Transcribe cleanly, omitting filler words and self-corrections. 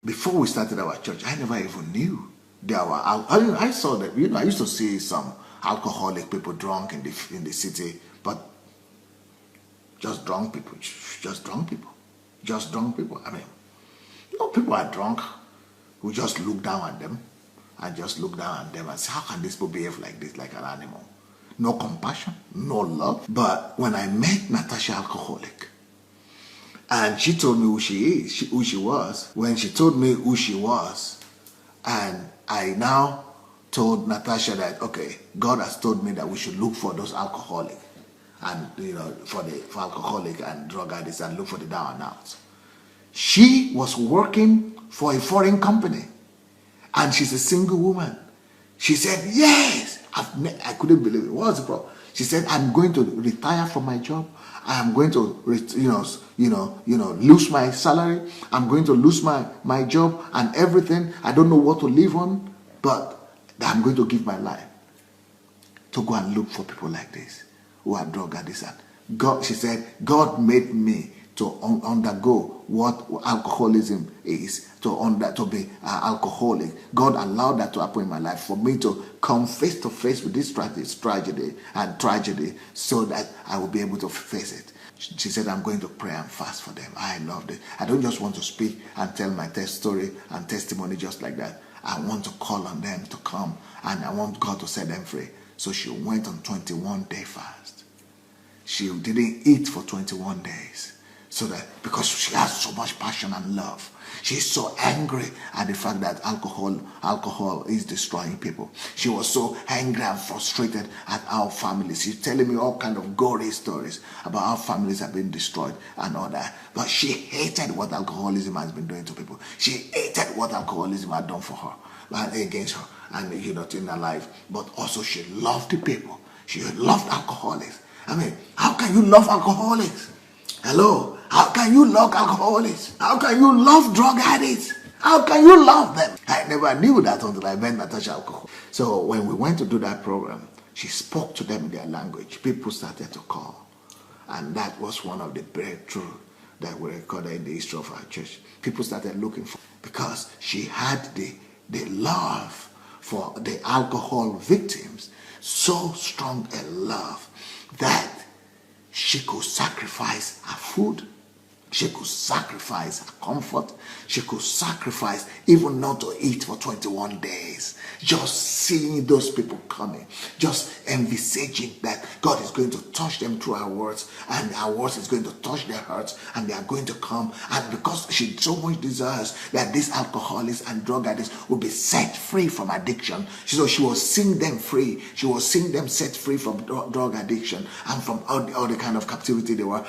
Before we started our church, I never even knew there were. I saw that. I used to see some alcoholic people drunk in the city, but just drunk people, just drunk people, just drunk people. I mean, people are drunk. We just look down at them, and just look down at them and say, how can these people behave like this, like an animal? No compassion, no love. But when I met Natasha, alcoholic, and she told me who she is, who she was. When she told me who she was, and I now told Natasha that, okay, God has told me that we should look for those alcoholic, and for alcoholic and drug addicts, and look for the down and outs. She was working for a foreign company, and she's a single woman. She said, yes. I couldn't believe it. What was the problem? She said, I'm going to retire from my job. I am going to, lose my salary. I'm going to lose my job and everything. I don't know what to live on, but I'm going to give my life to go and look for people like this who are drug addicts. God, she said, God made me to undergo what alcoholism is, to be an alcoholic. God allowed that to happen in my life for me to come face to face with this tragedy, so that I will be able to face it. She said, I'm going to pray and fast for them. I loved it. I don't just want to speak and tell my story and testimony just like that. I want to call on them to come, and I want God to set them free. So she went on 21-day fast. She didn't eat for 21 days. So that, because she has so much passion and love, she's so angry at the fact that alcohol is destroying people. She was so angry and frustrated at our families. She's telling me all kind of gory stories about how families have been destroyed and all that. But she hated what alcoholism has been doing to people. She hated what alcoholism had done for her and against her and in her life. But also she loved the people. She loved alcoholics. I mean, how can you love alcoholics? Hello? How can you love alcoholics? How can you love drug addicts? How can you love them? I never knew that until I met Natasha alcohol. So when we went to do that program, she spoke to them in their language. People started to call. And that was one of the breakthroughs that we recorded in the history of our church. People started looking for, because she had the love for the alcohol victims, so strong a love that she could sacrifice her food. She could sacrifice her comfort. She could sacrifice even not to eat for 21 days. Just seeing those people coming. Just envisaging that God is going to touch them through our words, and our words is going to touch their hearts, and they are going to come. And because she so much desires that these alcoholics and drug addicts will be set free from addiction, so she was seeing them free. She was seeing them set free from drug addiction and from all the kind of captivity they were.